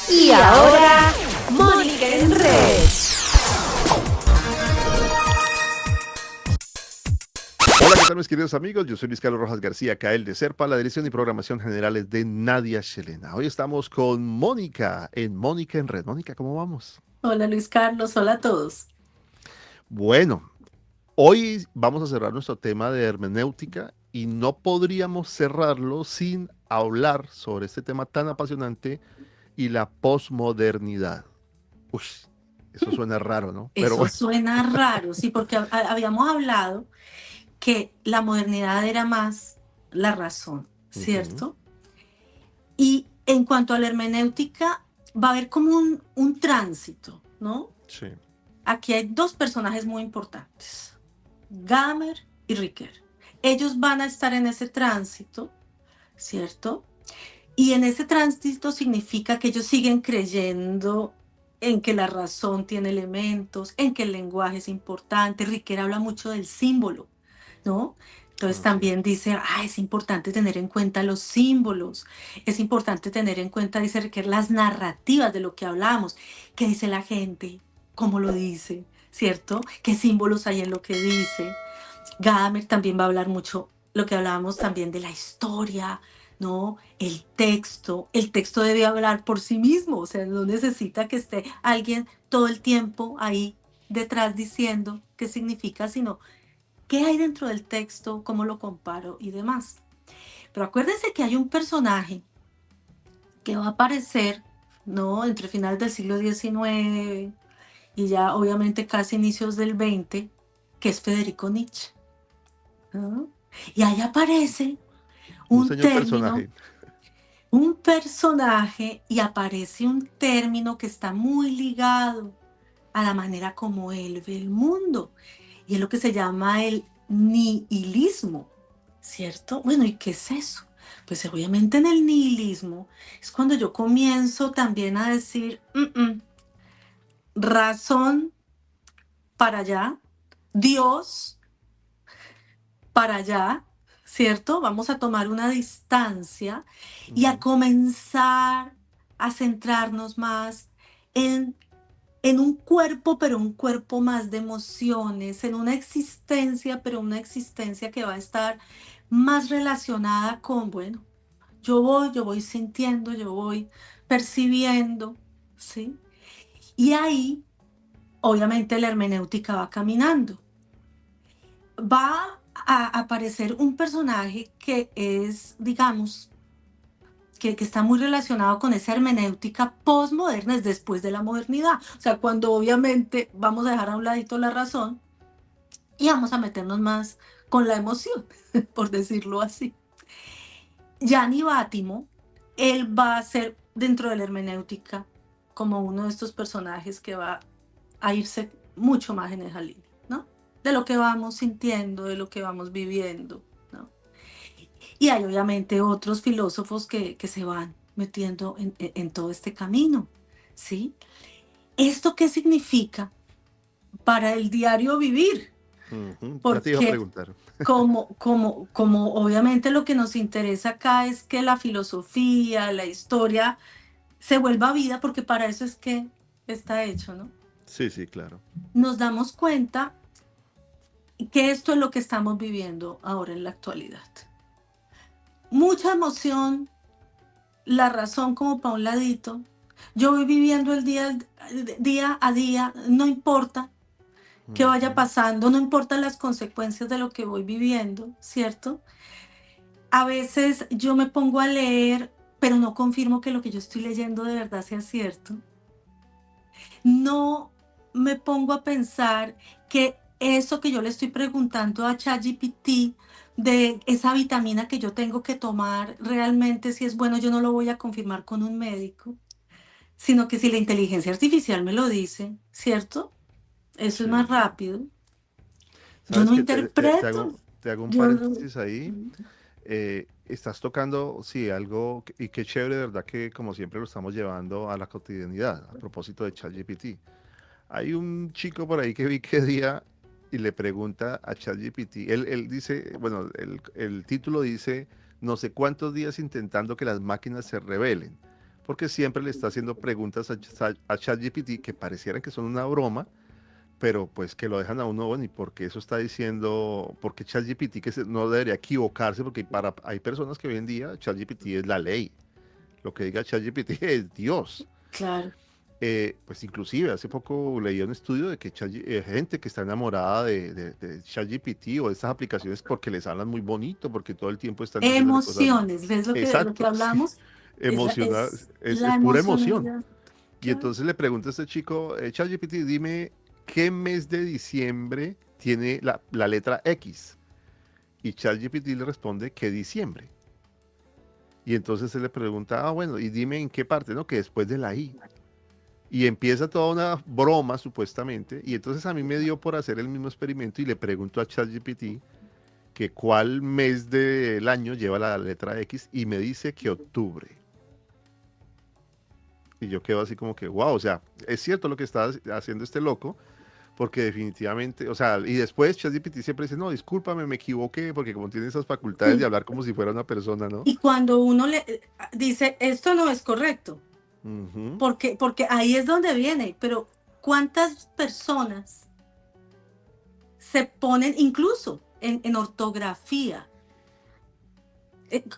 Y ahora, Mónica en Red. Hola, ¿qué tal mis queridos amigos? Yo soy Luis Carlos Rojas García, Cael de Serpa, la dirección y programación generales de Nadia Shelena. Hoy estamos con Mónica en Red. Mónica, ¿cómo vamos? Hola Luis Carlos, hola a todos. Bueno, hoy vamos a cerrar nuestro tema de hermenéutica y no podríamos cerrarlo sin hablar sobre este tema tan apasionante y la posmodernidad. Uy, eso suena raro, ¿no? Pero Eso bueno. suena raro, sí, porque habíamos hablado que la modernidad era más la razón, Ujú, ¿cierto? Y en cuanto a la hermenéutica, va a haber como un tránsito, ¿no? sí. Aquí hay dos personajes muy importantes, Gadamer y Ricker. Ellos van a estar en ese tránsito, ¿cierto? Y en ese tránsito significa que ellos siguen creyendo en que la razón tiene elementos, en que el lenguaje es importante. Riquet habla mucho del símbolo, ¿no? Entonces Así también es. dice, es importante tener en cuenta los símbolos, es importante tener en cuenta, dice Riquet, las narrativas de lo que hablamos, qué dice la gente, cómo lo dice, ¿cierto? ¿Qué símbolos hay en lo que dice? Gadamer también va a hablar mucho, lo que hablábamos también de la historia, ¿no? El texto debe hablar por sí mismo, o sea, no necesita que esté alguien todo el tiempo ahí detrás diciendo qué significa, sino qué hay dentro del texto, cómo lo comparo y demás. Pero acuérdense que hay un personaje que va a aparecer, ¿no? Entre finales del siglo XIX y ya obviamente casi inicios del XX, que es Federico Nietzsche. ¿No? Y ahí aparece Un un señor término, personaje. un personaje y aparece un término que está muy ligado a la manera como él ve el mundo. Y es lo que se llama el nihilismo, ¿cierto? Bueno, ¿y qué es eso? Pues obviamente en el nihilismo es cuando yo comienzo también a decir, razón para allá, Dios para allá, ¿cierto? Vamos a tomar una distancia y a Ujú. comenzar a centrarnos más en, en un cuerpo, pero un cuerpo más de emociones, en una existencia, pero una existencia que va a estar más relacionada con, bueno, yo voy sintiendo, yo voy percibiendo, ¿sí? Y ahí, obviamente, la hermenéutica va caminando. Va a aparecer un personaje que es, digamos, que está muy relacionado con esa hermenéutica postmoderna, es después de la modernidad. O sea, cuando obviamente vamos a dejar a un ladito la razón y vamos a meternos más con la emoción, por decirlo así. Gianni Bátimo, él va a ser dentro de la hermenéutica como uno de estos personajes que va a irse mucho más en esa línea, ¿no? De lo que vamos sintiendo, de lo que vamos viviendo, ¿no? Y hay obviamente otros filósofos que se van metiendo en todo este camino, ¿sí? ¿Esto qué significa para el diario vivir? Ujú, ya te iba a Porque preguntar. como obviamente lo que nos interesa acá es que la filosofía, la historia se vuelva vida, porque para eso es que está hecho, ¿no? Sí, sí, claro. Nos damos cuenta que esto es lo que estamos viviendo ahora en la actualidad. Mucha emoción, la razón como para un ladito. Yo voy viviendo el día a día, no importa qué vaya Ujú. pasando, no importan las consecuencias de lo que voy viviendo, ¿cierto? A veces yo me pongo a leer, pero no confirmo que lo que yo estoy leyendo de verdad sea cierto. No me pongo a pensar que eso que yo le estoy preguntando a ChatGPT de esa vitamina que yo tengo que tomar, realmente si es bueno, yo no lo voy a confirmar con un médico, sino que si la inteligencia artificial me lo dice, ¿cierto? Eso es más Sí. rápido. Yo Sabes no que interpreto. te hago un Yo no. paréntesis ahí. Estás tocando, sí, algo, y qué chévere, de verdad, que como siempre lo estamos llevando a la cotidianidad, a propósito de ChatGPT. Hay un chico por ahí que vi que día y le pregunta a ChatGPT, él dice, bueno, el título dice, no sé cuántos días intentando que las máquinas se rebelen, porque siempre le está haciendo preguntas a ChatGPT que parecieran que son una broma, pero pues que lo dejan a uno, bueno, y porque eso está diciendo, porque ChatGPT no debería equivocarse, porque hay personas que hoy en día ChatGPT es la ley, lo que diga ChatGPT es Dios. Claro. Pues inclusive hace poco leí un estudio de que gente que está enamorada de ChatGPT o de estas aplicaciones porque les hablan muy bonito, porque todo el tiempo están diciéndole cosas. Emociones, ¿ves lo que Exacto, sí, hablamos? emocional, Es es la pura emoción. emocionalidad. Y Claro. entonces le pregunta a este chico, ChatGPT, dime qué mes de diciembre tiene la letra X. Y ChatGPT le responde que diciembre. Y entonces él le pregunta, bueno, y dime en qué parte, ¿no? Que después de la I. Y empieza toda una broma, supuestamente. Y entonces a mí me dio por hacer el mismo experimento y le pregunto a ChatGPT que cuál mes del año lleva la letra X y me dice que octubre. Y yo quedo así como que, wow, o sea, es cierto lo que está haciendo este loco, porque definitivamente, o sea, y después ChatGPT siempre dice, no, discúlpame, me equivoqué, porque como tiene esas facultades de Sí. hablar como si fuera una persona, ¿no? Y cuando uno le dice, esto no es correcto, Ujú, porque ahí es donde viene, pero ¿cuántas personas se ponen incluso en ortografía?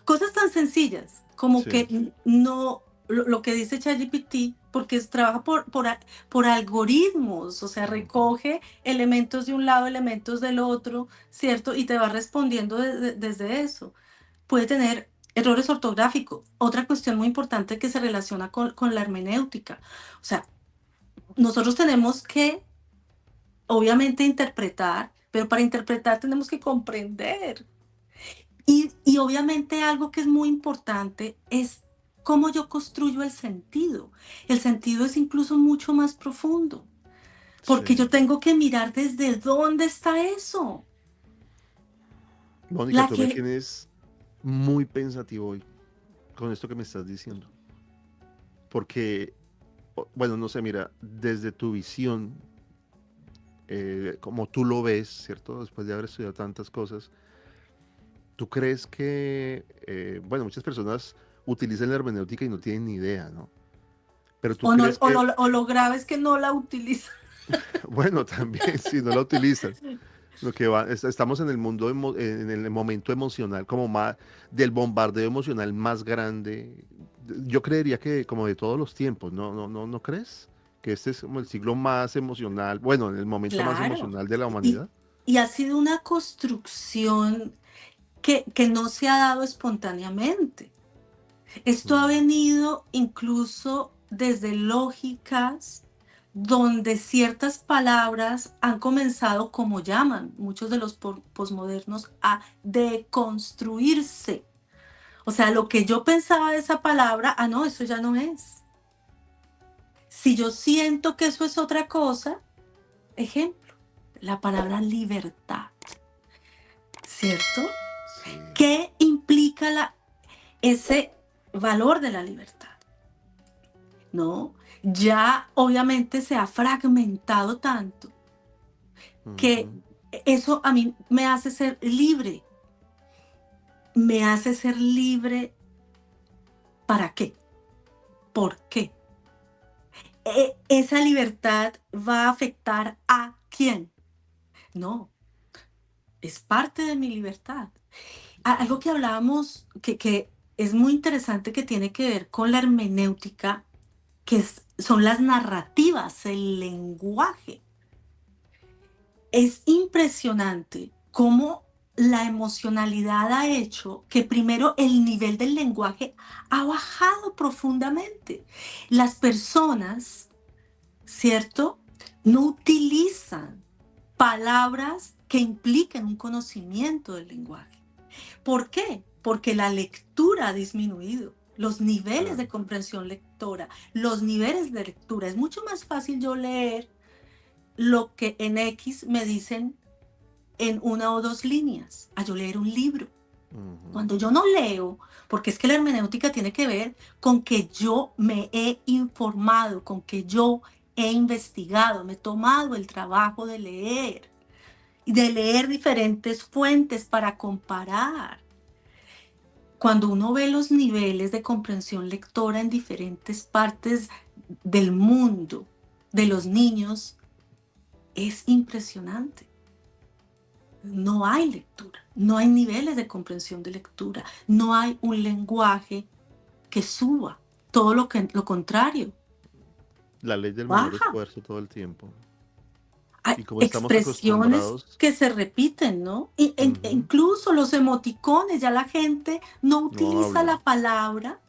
Cosas tan sencillas como sí. que no, lo que dice ChatGPT, porque trabaja por algoritmos, o sea, Ujú, recoge elementos de un lado, elementos del otro, ¿cierto? Y te va respondiendo desde eso. Puede tener errores ortográficos. Otra cuestión muy importante que se relaciona con la hermenéutica. O sea, nosotros tenemos que, obviamente, interpretar, pero para interpretar tenemos que comprender. Y obviamente algo que es muy importante es cómo yo construyo el sentido. El sentido es incluso mucho más profundo, porque yo sí. tengo que mirar desde dónde está eso. Mónica, La tú me que, tienes muy pensativo hoy con esto que me estás diciendo. Porque, bueno, no sé, mira, desde tu visión, como tú lo ves, ¿cierto? Después de haber estudiado tantas cosas, ¿tú crees que, bueno, muchas personas utilizan la hermenéutica y no tienen ni idea, ¿no? Pero tú o, no, crees que, o lo grave es que no la utiliza. bueno, también si no la utilizan, lo que va, estamos en el mundo, en el momento emocional, como más, del bombardeo emocional más grande. Yo creería que como de todos los tiempos, ¿no crees? Que este es como el siglo más emocional, bueno, en el momento más Claro. emocional de la Y, humanidad. y ha sido una construcción que no se ha dado espontáneamente. Esto ha Mm, venido incluso desde lógicas donde ciertas palabras han comenzado, como llaman muchos de los posmodernos, a deconstruirse. O sea, lo que yo pensaba de esa palabra, no, eso ya no es. Si yo siento que eso es otra cosa, ejemplo, la palabra libertad, ¿cierto? sí, ¿Qué implica ese valor de la libertad? ¿No? Ya obviamente se ha fragmentado tanto que ujú, eso a mí me hace ser libre. Me hace ser libre. ¿Para qué? ¿Por qué? Esa libertad va a afectar a quién. No, es parte de mi libertad. Algo que hablábamos que es muy interesante que tiene que ver con la hermenéutica, que son las narrativas, el lenguaje. Es impresionante cómo la emocionalidad ha hecho que primero el nivel del lenguaje ha bajado profundamente. Las personas, ¿cierto? No utilizan palabras que impliquen un conocimiento del lenguaje. ¿Por qué? Porque la lectura ha disminuido. Los niveles de claro, comprensión lectora, los niveles de lectura. Es mucho más fácil yo leer lo que en X me dicen en una o dos líneas, a yo leer un libro. ujú, Cuando yo no leo, porque es que la hermenéutica tiene que ver con que yo me he informado, con que yo he investigado, me he tomado el trabajo de leer y de leer diferentes fuentes para comparar. cuando uno ve los niveles de comprensión lectora en diferentes partes del mundo de los niños, es impresionante. No hay lectura, no hay niveles de comprensión de lectura, no hay un lenguaje que suba, todo lo contrario, La ley del menor baja. esfuerzo todo el tiempo. Hay Y como estamos expresiones acostumbrados, que se repiten, ¿no? E ujú, incluso los emoticones, ya la gente no no utiliza hablan. la palabra,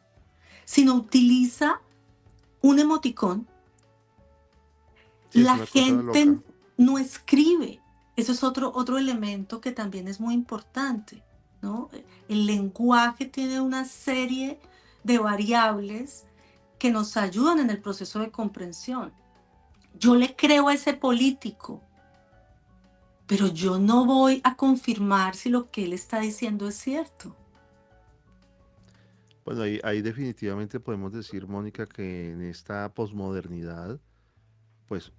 sino utiliza un emoticón. Sí, es La una cosa gente loca. no escribe. Eso es otro elemento que también es muy importante, ¿no? El lenguaje tiene una serie de variables que nos ayudan en el proceso de comprensión. Yo le creo a ese político, pero yo no voy a confirmar si lo que él está diciendo es cierto. Bueno, ahí definitivamente podemos decir, Mónica, que en esta posmodernidad, pues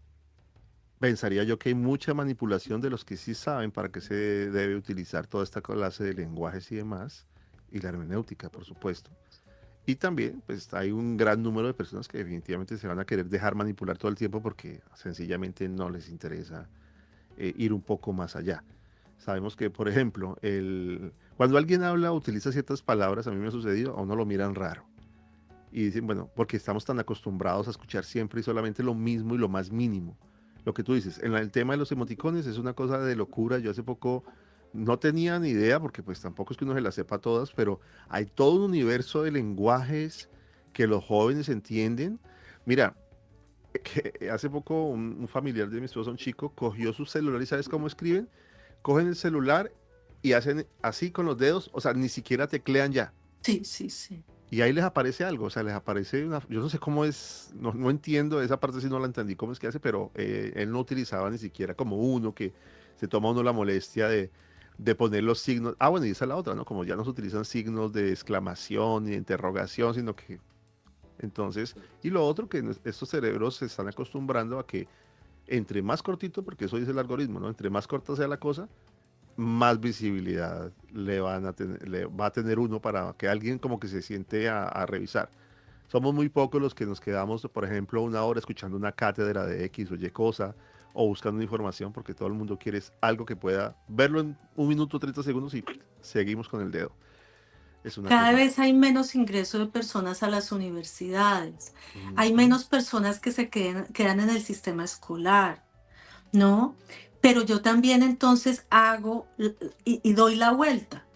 pensaría yo que hay mucha manipulación de los que sí saben para qué se debe utilizar toda esta clase de lenguajes y demás, y la hermenéutica, por supuesto. Y también, pues hay un gran número de personas que definitivamente se van a querer dejar manipular todo el tiempo porque sencillamente no les interesa ir un poco más allá. Sabemos que, por ejemplo, cuando alguien habla o utiliza ciertas palabras, a mí me ha sucedido, a uno lo miran raro. Y dicen, bueno, porque estamos tan acostumbrados a escuchar siempre y solamente lo mismo y lo más mínimo. Lo que tú dices, el tema de los emoticones es una cosa de locura. Yo hace poco no tenía ni idea, porque pues tampoco es que uno se las sepa todas, pero hay todo un universo de lenguajes que los jóvenes entienden. Mira, que hace poco un familiar de mi esposa, un chico, cogió su celular y ¿sabes cómo escriben? Cogen el celular y hacen así con los dedos, o sea, ni siquiera teclean ya. Sí, sí, sí. Y ahí les aparece algo, o sea, les aparece una, yo no sé cómo es, no entiendo, esa parte sí no la entendí cómo es que hace, pero él no utilizaba ni siquiera como uno que se toma uno la molestia de poner los signos. Ah, bueno, y esa es la otra, ¿no? Como ya no se utilizan signos de exclamación ni de interrogación, sino que entonces, y lo otro que estos cerebros se están acostumbrando a que entre más cortito, porque eso dice el algoritmo, ¿no? Entre más corta sea la cosa, más visibilidad le va a tener uno para que alguien como que se siente a revisar. Somos muy pocos los que nos quedamos, por ejemplo, una hora escuchando una cátedra de X o Y cosa o buscando información porque todo el mundo quiere algo que pueda verlo en 1 minuto 30 segundos y seguimos con el dedo. Es una Cada cosa. vez hay menos ingreso de personas a las universidades. Hay Ujú, menos personas que quedan en el sistema escolar, ¿no? Pero yo también entonces hago y doy la vuelta.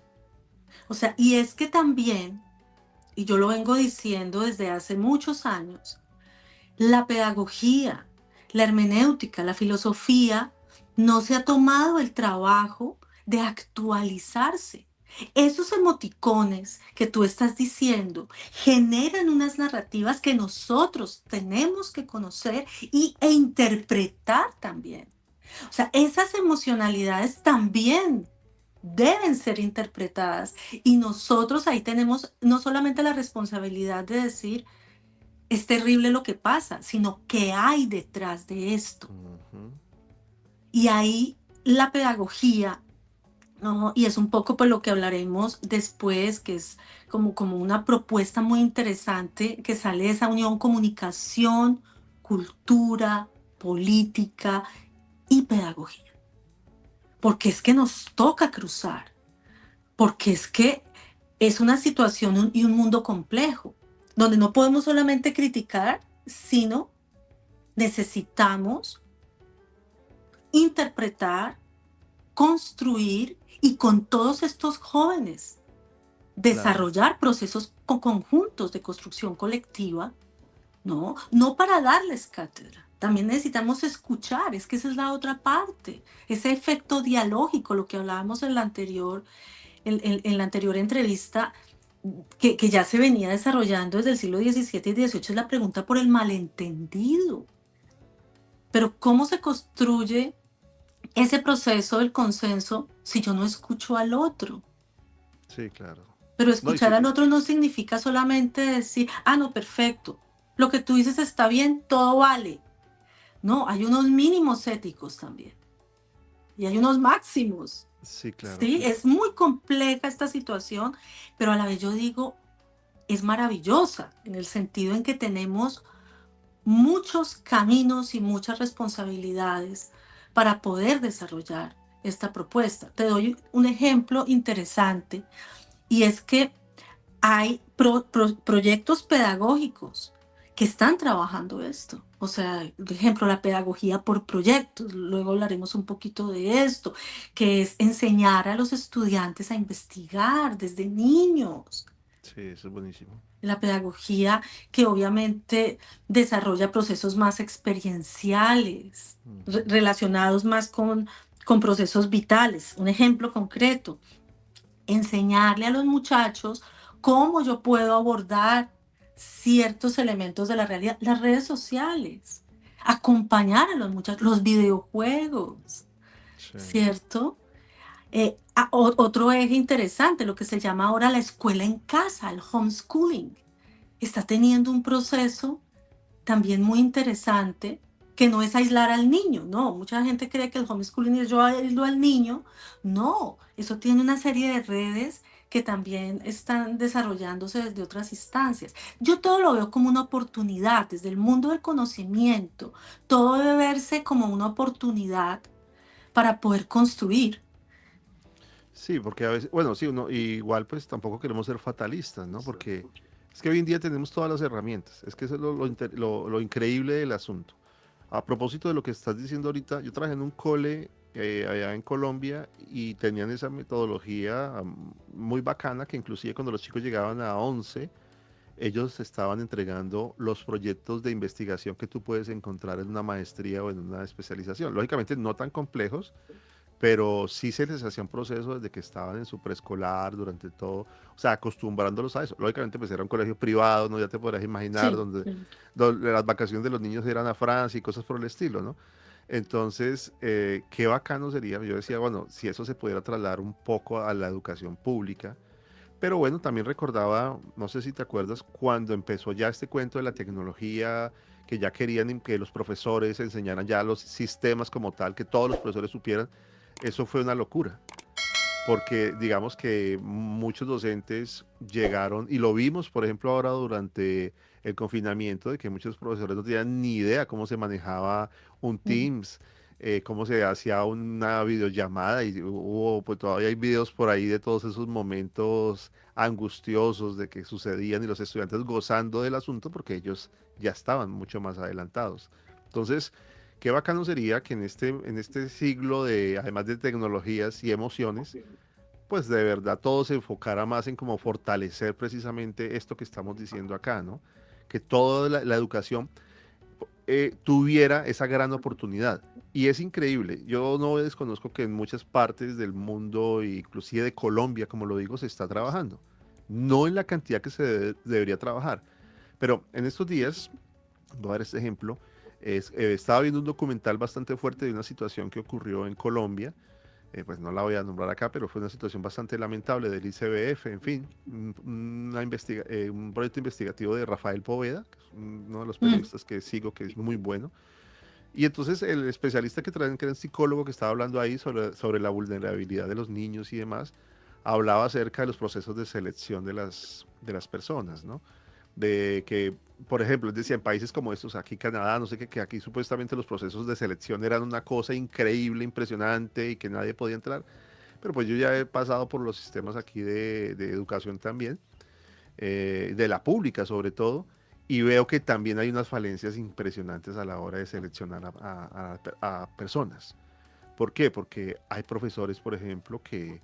O sea, y es que también, y yo lo vengo diciendo desde hace muchos años, la pedagogía, la hermenéutica, la filosofía, no se ha tomado el trabajo de actualizarse. Esos emoticones que tú estás diciendo generan unas narrativas que nosotros tenemos que conocer e interpretar también. O sea, esas emocionalidades también deben ser interpretadas y nosotros ahí tenemos no solamente la responsabilidad de decir, es terrible lo que pasa, sino qué hay detrás de esto. ujú. Y ahí la pedagogía, ¿no? Y es un poco por lo que hablaremos después, que es como una propuesta muy interesante que sale de esa unión comunicación, cultura, política y pedagogía. Porque es que nos toca cruzar, porque es que es una situación y un mundo complejo, donde no podemos solamente criticar, sino necesitamos interpretar, construir y con todos estos jóvenes Claro. desarrollar procesos conjuntos de construcción colectiva, ¿no? No para darles cátedra. También necesitamos escuchar, es que esa es la otra parte, ese efecto dialógico, lo que hablábamos en la anterior entrevista, que ya se venía desarrollando desde el siglo XVII y XVIII, es la pregunta por el malentendido. Pero ¿cómo se construye ese proceso del consenso si yo no escucho al otro? Sí, claro. Pero No, y escuchar al otro no significa solamente decir, ah, no, perfecto, lo que tú dices está bien, todo vale. No, hay unos mínimos éticos también y hay unos máximos. Sí, claro. ¿sí? Es muy compleja esta situación, pero a la vez yo digo, es maravillosa en el sentido en que tenemos muchos caminos y muchas responsabilidades para poder desarrollar esta propuesta. Te doy un ejemplo interesante y es que hay proyectos pedagógicos que están trabajando esto. O sea, por ejemplo, la pedagogía por proyectos. Luego hablaremos un poquito de esto, que es enseñar a los estudiantes a investigar desde niños. Sí, eso es buenísimo. La pedagogía que obviamente desarrolla procesos más experienciales, Ujú. relacionados más con procesos vitales. Un ejemplo concreto, enseñarle a los muchachos cómo yo puedo abordar ciertos elementos de la realidad, las redes sociales, acompañar a los muchachos, los videojuegos, Sí. ¿cierto? Otro eje interesante, lo que se llama ahora la escuela en casa, el homeschooling, está teniendo un proceso también muy interesante que no es aislar al niño, no, mucha gente cree que el homeschooling es yo aíslo al niño, no, eso tiene una serie de redes que también están desarrollándose desde otras instancias. Yo todo lo veo como una oportunidad, desde el mundo del conocimiento, todo debe verse como una oportunidad para poder construir. Sí, porque a veces, bueno, sí, uno, y igual pues tampoco queremos ser fatalistas, ¿no? Porque es que hoy en día tenemos todas las herramientas. Es que eso es lo increíble del asunto. A propósito de lo que estás diciendo ahorita, yo trabajé en un cole allá en Colombia y tenían esa metodología muy bacana que inclusive cuando los chicos llegaban a 11 ellos estaban entregando los proyectos de investigación que tú puedes encontrar en una maestría o en una especialización. Lógicamente no tan complejos, pero sí se les hacía un proceso desde que estaban en su preescolar, durante todo, o sea, acostumbrándolos a eso. Lógicamente, pues era un colegio privado, ¿no? Ya te podrás imaginar, Sí, donde las vacaciones de los niños eran a Francia y cosas por el estilo, ¿no? Entonces, qué bacano sería, yo decía, bueno, si eso se pudiera trasladar un poco a la educación pública, pero bueno, también recordaba, no sé si te acuerdas, cuando empezó ya este cuento de la tecnología, que ya querían que los profesores enseñaran ya los sistemas como tal, que todos los profesores supieran, eso fue una locura, porque digamos que muchos docentes llegaron, y lo vimos, por ejemplo, ahora durante el confinamiento, de que muchos profesores no tenían ni idea cómo se manejaba un Teams, cómo se hacía una videollamada, y hubo, pues todavía hay videos por ahí de todos esos momentos angustiosos de que sucedían y los estudiantes gozando del asunto porque ellos ya estaban mucho más adelantados. Entonces, qué bacano sería que en este siglo de, además de tecnologías y emociones, pues de verdad todo se enfocara más en cómo fortalecer precisamente esto que estamos diciendo acá, ¿no? Que toda la educación tuviera esa gran oportunidad. Y es increíble, yo no desconozco que en muchas partes del mundo, inclusive de Colombia, como lo digo, se está trabajando. No en la cantidad que se debería trabajar. Pero en estos días, voy a dar este ejemplo, estaba viendo un documental bastante fuerte de una situación que ocurrió en Colombia, pues no la voy a nombrar acá, pero fue una situación bastante lamentable del ICBF, en fin, un proyecto investigativo de Rafael Poveda, que es uno de los mm, periodistas que sigo, que es muy bueno. Y entonces el especialista que traen, que era un psicólogo que estaba hablando ahí sobre la vulnerabilidad de los niños y demás, hablaba acerca de los procesos de selección de las personas, ¿no? De que, por ejemplo, él decía, en países como estos, aquí Canadá, no sé qué, que aquí supuestamente los procesos de selección eran una cosa increíble, impresionante y que nadie podía entrar. Pero pues yo ya he pasado por los sistemas aquí de educación también, de la pública sobre todo, y veo que también hay unas falencias impresionantes a la hora de seleccionar a personas. ¿Por qué? Porque hay profesores, por ejemplo, que,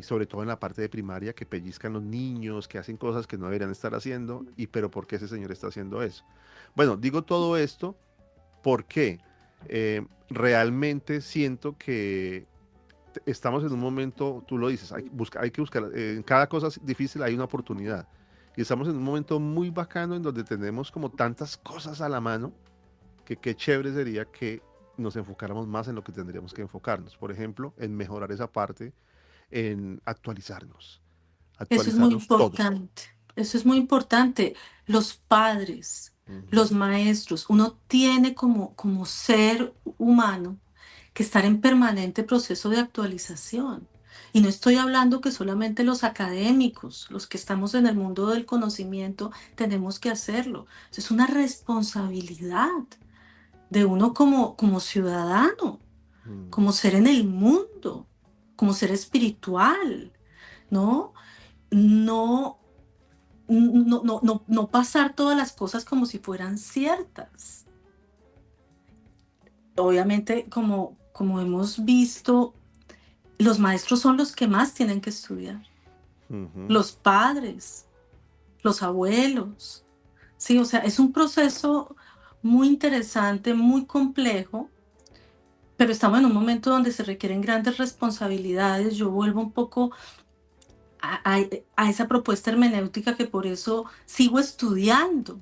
sobre todo en la parte de primaria, que pellizcan los niños, que hacen cosas que no deberían estar haciendo, y pero ¿por qué ese señor está haciendo eso? Bueno, digo todo esto porque realmente siento que estamos en un momento, tú lo dices, hay que buscar, en cada cosa difícil hay una oportunidad. Y estamos en un momento muy bacano en donde tenemos como tantas cosas a la mano que qué chévere sería que nos enfocáramos más en lo que tendríamos que enfocarnos. Por ejemplo, en mejorar esa parte, en eso es muy actualizarnos todos. importante. Eso es muy importante. Los padres, Ujú. los maestros, uno tiene como ser humano que estar en permanente proceso de actualización. Y no estoy hablando que solamente los académicos, los que estamos en el mundo del conocimiento, tenemos que hacerlo. Es una responsabilidad de uno como ciudadano, Mm. como ser en el mundo, como ser espiritual, ¿no? No, no pasar todas las cosas como si fueran ciertas. Obviamente, como hemos visto, los maestros son los que más tienen que estudiar, Ujú. los padres, los abuelos. Sí, o sea, es un proceso muy interesante, muy complejo, pero estamos en un momento donde se requieren grandes responsabilidades. Yo vuelvo un poco a esa propuesta hermenéutica que por eso sigo estudiando.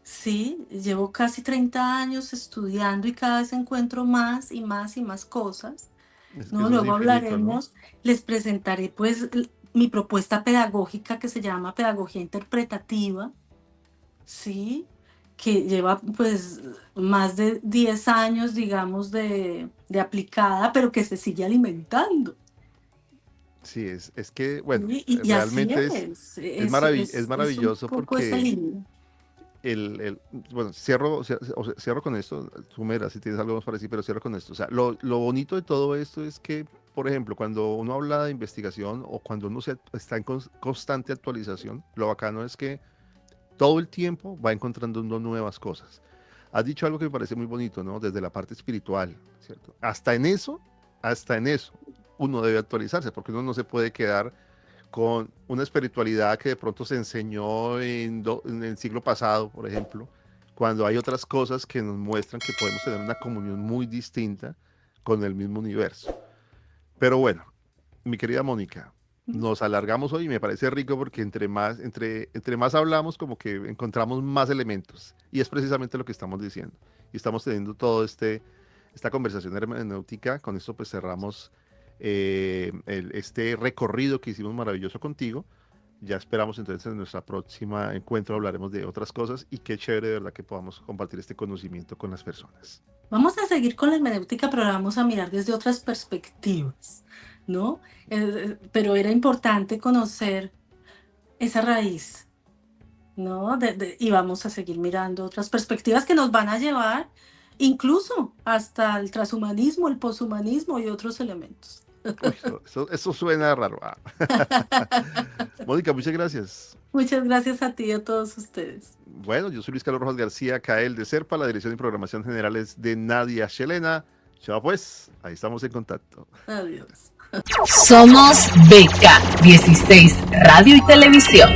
Sí, llevo casi 30 años estudiando y cada vez encuentro más y más y más cosas, Es que ¿no? eso es Luego infinito, ¿no? hablaremos, les presentaré pues mi propuesta pedagógica que se llama pedagogía interpretativa, ¿sí? Que lleva pues más de 10 años, digamos, de aplicada, pero que se sigue alimentando. Sí, es que, bueno, Y así realmente es es un maravilloso poco esa porque línea. bueno, cierro con esto, tú me dirás si tienes algo más para decir, pero cierro con esto. O sea, lo bonito de todo esto es que, por ejemplo, cuando uno habla de investigación o cuando uno está en constante actualización, lo bacano es que todo el tiempo va encontrando uno nuevas cosas. Has dicho algo que me parece muy bonito, ¿no? Desde la parte espiritual, ¿cierto? Hasta en eso, uno debe actualizarse, porque uno no se puede quedar con una espiritualidad que de pronto se enseñó en el siglo pasado, por ejemplo, cuando hay otras cosas que nos muestran que podemos tener una comunión muy distinta con el mismo universo. Pero bueno, mi querida Mónica, nos alargamos hoy y me parece rico porque entre más hablamos, como que encontramos más elementos. Y es precisamente lo que estamos diciendo. Y estamos teniendo esta conversación hermenéutica. Con esto pues cerramos este recorrido que hicimos maravilloso contigo. Ya esperamos entonces en nuestra próxima encuentro hablaremos de otras cosas y qué chévere de verdad que podamos compartir este conocimiento con las personas. Vamos a seguir con la hermenéutica, pero la vamos a mirar desde otras perspectivas, ¿no? Pero era importante conocer esa raíz, ¿no? Y vamos a seguir mirando otras perspectivas que nos van a llevar incluso hasta el transhumanismo, el poshumanismo y otros elementos. Uy, eso suena raro. Ah. Mónica, muchas gracias. Muchas gracias a ti y a todos ustedes. Bueno, yo soy Luis Carlos Rojas García, CAEL de SERPA, la Dirección de Programación General es de Nadia Shelena. Chao pues, ahí estamos en contacto. Adiós. Somos BK 16 Radio y Televisión.